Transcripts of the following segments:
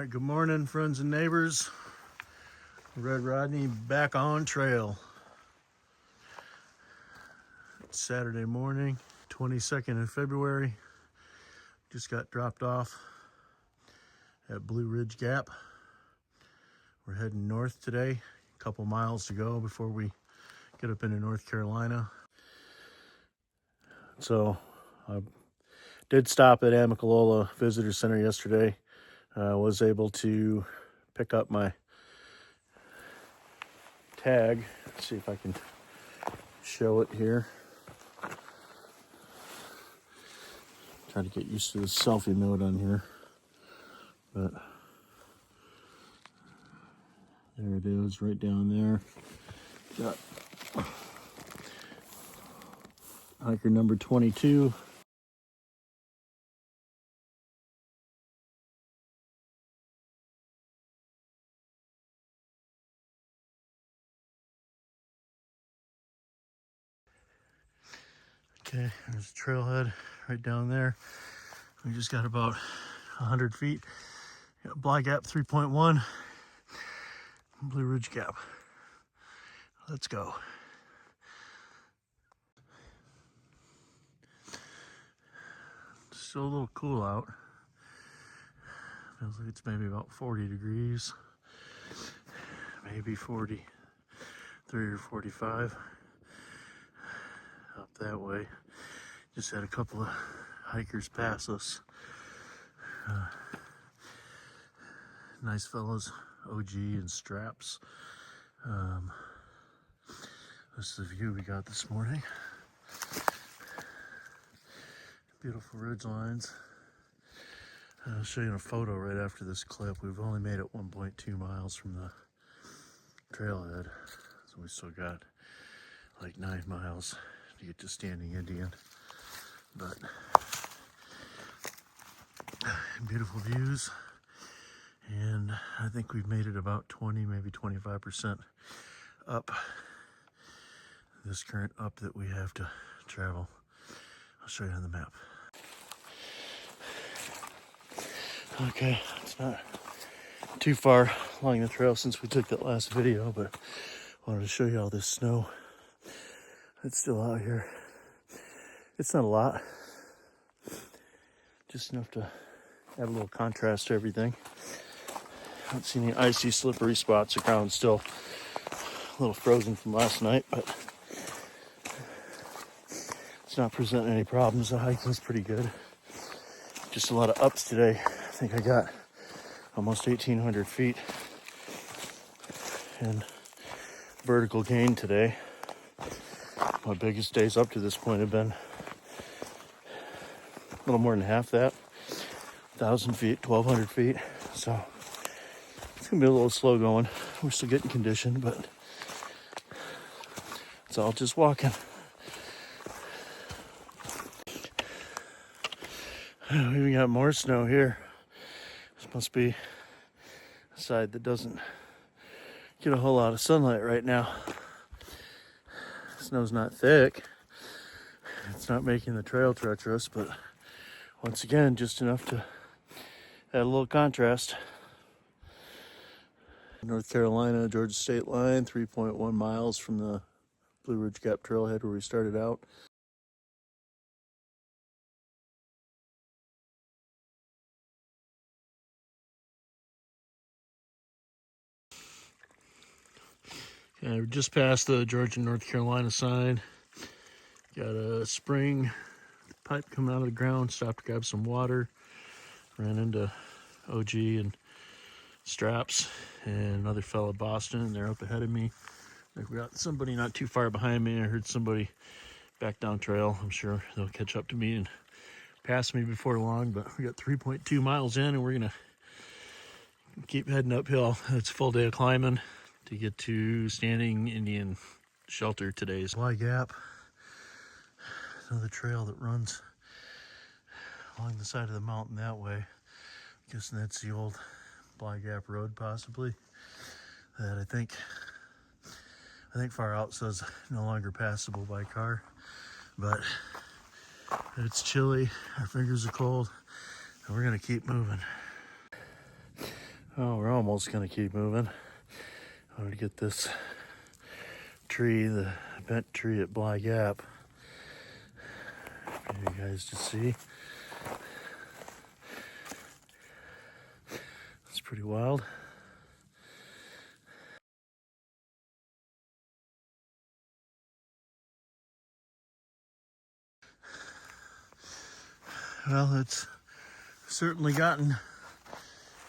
All right, good morning, friends and neighbors. Red Rodney back on trail. It's Saturday morning, 22nd of February. Just got dropped off at Blue Ridge Gap. We're heading north today, a couple miles to go before we get up into North Carolina. So I did stop at Amicalola Visitor Center yesterday. I was able to pick up my tag. Let's see if I can show it here. Try to get used to the selfie mode on here. But there it is, right down there. Got hiker number 22. Okay, there's a trailhead right down there. We just got about 100 feet. Got Bly Gap 3.1, Blue Ridge Gap. Let's go. Still a little cool out. Feels like it's maybe about 40 degrees. Maybe 43 or 45. Up that way. Just had a couple of hikers pass us. Nice fellows, OG and Straps. This is the view we got this morning. Beautiful ridge lines. I'll show you a photo right after this clip. We've only made it 1.2 miles from the trailhead, so we still got like 9 miles to get to Standing Indian. But beautiful views, and I think we've made it about 20, maybe 25% up this current up that we have to travel. I'll show you on the map. Okay, it's not too far along the trail since we took that last video, but I wanted to show you all this snow that's still out here. It's not a lot, just enough to add a little contrast to everything. I haven't seen any icy, slippery spots. The ground's still a little frozen from last night, but it's not presenting any problems. The hiking's pretty good. Just a lot of ups today. I think I got almost 1,800 feet in vertical gain today. My biggest days up to this point have been a little more than half that, 1,000 feet, 1,200 feet. So it's gonna be a little slow going. We're still getting conditioned, but it's all just walking. We even got more snow here. This must be a side that doesn't get a whole lot of sunlight right now. Snow's not thick. It's not making the trail treacherous, but once again, just enough to add a little contrast. North Carolina, Georgia state line, 3.1 miles from the Blue Ridge Gap trailhead where we started out. Okay, we're just past the Georgia North Carolina sign. Got a spring pipe coming out of the ground. Stopped to grab some water. Ran into OG and Straps and another fellow Boston. They're up ahead of me. We got somebody not too far behind me. I heard somebody back down trail. I'm sure they'll catch up to me and pass me before long. But we got 3.2 miles in, and we're gonna keep heading uphill. It's a full day of climbing to get to Standing Indian Shelter today's Bly Gap. Another trail that runs along the side of the mountain that way. I'm guessing that's the old Bly Gap Road, possibly. That I think far out says no longer passable by car. But it's chilly, our fingers are cold, and we're gonna keep moving. Oh, we're almost gonna keep moving. I wanted to get this tree, the bent tree at Bly Gap, for you guys to see. It's pretty wild. Well, it's certainly gotten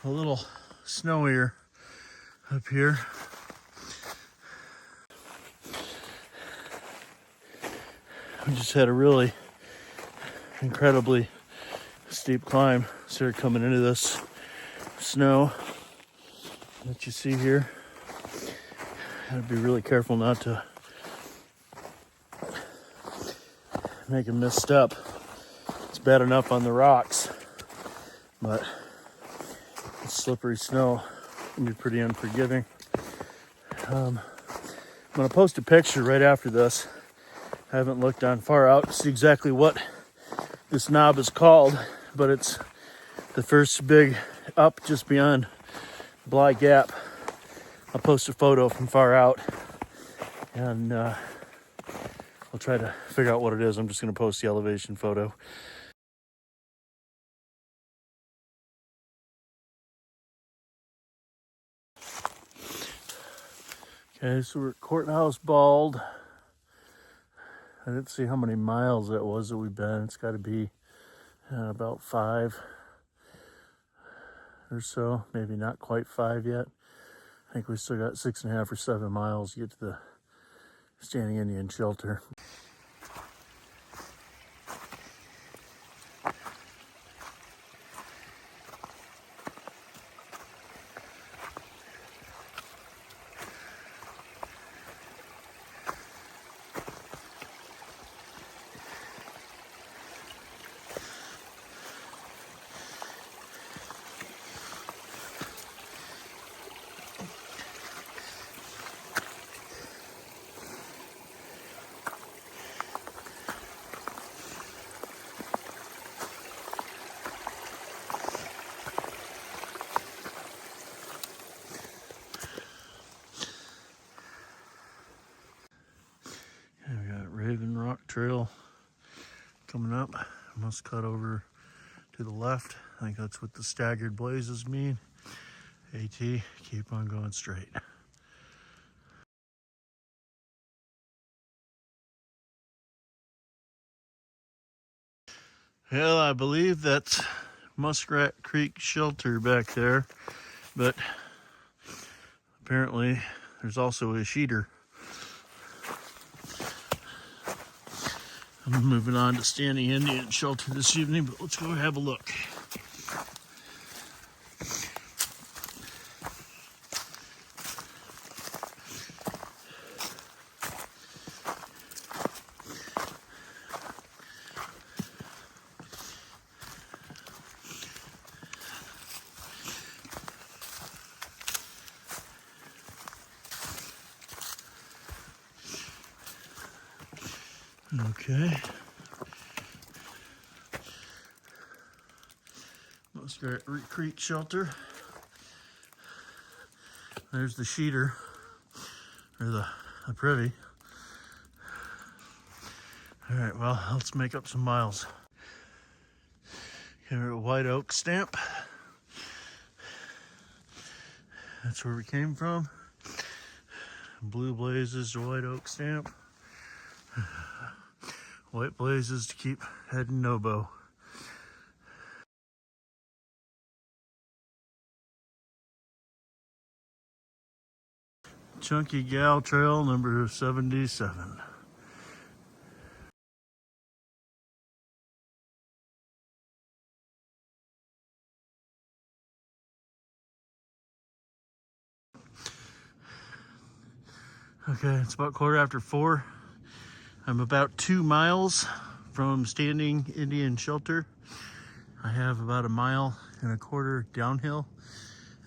a little snowier up here. We just had a really incredibly steep climb. Started coming into this snow that you see here. Gotta be really careful not to make a misstep. It's bad enough on the rocks, but the slippery snow can be pretty unforgiving. I'm gonna post a picture right after this. I haven't looked on Far Out to see exactly what this knob is called, but it's the first big up just beyond Bly Gap. I'll post a photo from Far Out, and I'll try to figure out what it is. I'm just gonna post the elevation photo. Okay, so we're at Courthouse Bald. I didn't see how many miles that was that we've been. It's got to be about 5 or so, maybe not quite 5 yet. I think we still got 6.5 or 7 miles to get to the Standing Indian Shelter. Raven Rock Trail coming up. Must cut over to the left. I think that's what the staggered blazes mean. AT, keep on going straight. Well, I believe that's Muskrat Creek Shelter back there, but apparently there's also a sheeter. I'm moving on to Standing Indian Shelter this evening, but let's go have a look. Okay. Muskrat Creek Shelter. There's the sheeter, or the privy. All right, well, let's make up some miles. Here at White Oak Stamp. That's where we came from. Blue blazes to White Oak Stamp. White blazes to keep heading Nobo. Chunky Gal Trail number 77. Okay, it's about 4:15. I'm about 2 miles from Standing Indian Shelter. I have about 1.25 miles downhill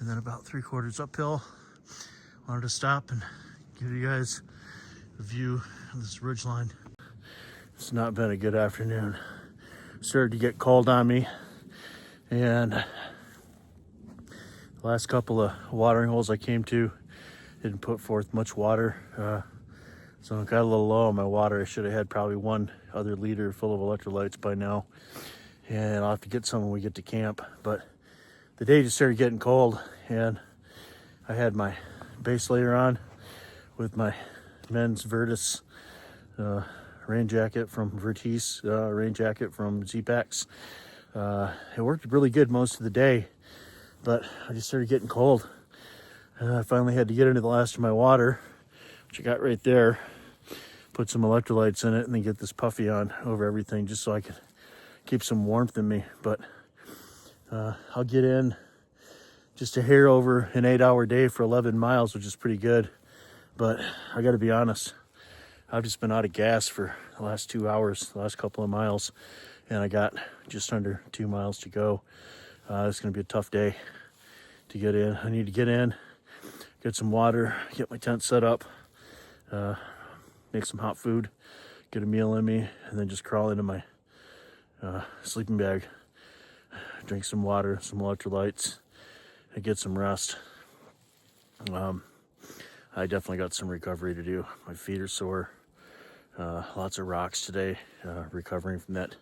and then about 3/4 uphill. Wanted to stop and give you guys a view of this ridgeline. It's not been a good afternoon. Started to get cold on me, and The last couple of watering holes I came to didn't put forth much water, so I got a little low on my water. I should have had probably 1 other liter full of electrolytes by now, and I'll have to get some when we get to camp. But the day just started getting cold, and I had my base layer on with my men's Vertice rain jacket from Vertice, rain jacket from Z-Packs. It worked really good most of the day, but I just started getting cold. I finally had to get into the last of my water, which I got right there, put some electrolytes in it, and then get this puffy on over everything just so I could keep some warmth in me. But I'll get in just a hair over an 8-hour day for 11 miles, which is pretty good. But I got to be honest, I've just been out of gas for the last 2 hours, the last couple of miles, and I got just under 2 miles to go. It's going to be a tough day to get in. I need to get in, get some water, get my tent set up, make some hot food, get a meal in me, and then just crawl into my sleeping bag, drink some water, some electrolytes, and get some rest. I definitely got some recovery to do. My feet are sore. Lots of rocks today, recovering from that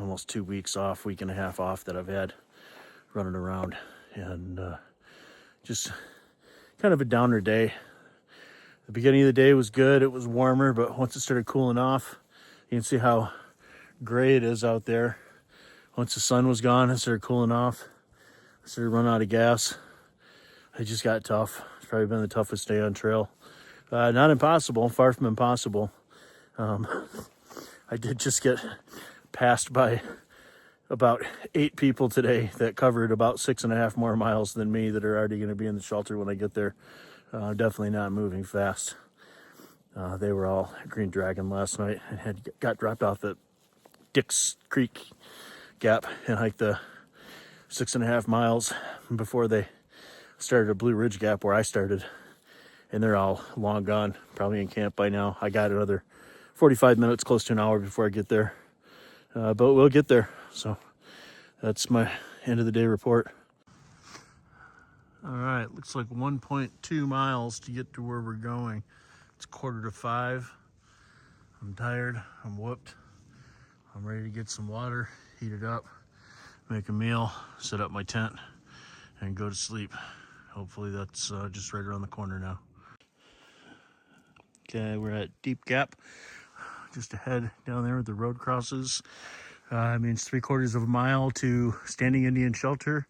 almost 2 weeks off, week and a half off that I've had running around, and just kind of a downer day. The beginning of the day was good. It was warmer, but once it started cooling off, you can see how gray it is out there. Once the sun was gone, it started cooling off. I started running out of gas. It just got tough. It's probably been the toughest day on trail. Not impossible, far from impossible. I did just get passed by about 8 people today that covered about 6.5 more miles than me that are already going to be in the shelter when I get there. Definitely not moving fast. They were all at Green Dragon last night and got dropped off at Dick's Creek Gap and hiked the 6.5 miles before they started a Blue Ridge Gap where I started. And they're all long gone, probably in camp by now. I got another 45 minutes, close to an hour before I get there. But we'll get there. So that's my end of the day report. All right, looks like 1.2 miles to get to where we're going. It's 4:45. I'm tired, I'm whooped. I'm ready to get some water, heat it up, make a meal, set up my tent, and go to sleep. Hopefully that's just right around the corner now. Okay, we're at Deep Gap, just ahead down there where the road crosses. It means 3/4 of a mile to Standing Indian Shelter.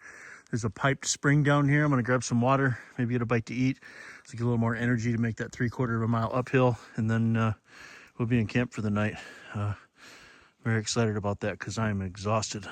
There's a piped spring down here. I'm gonna grab some water, maybe get a bite to eat, so get a little more energy to make that 3/4 of a mile uphill, and then we'll be in camp for the night. Very excited about that because I'm exhausted.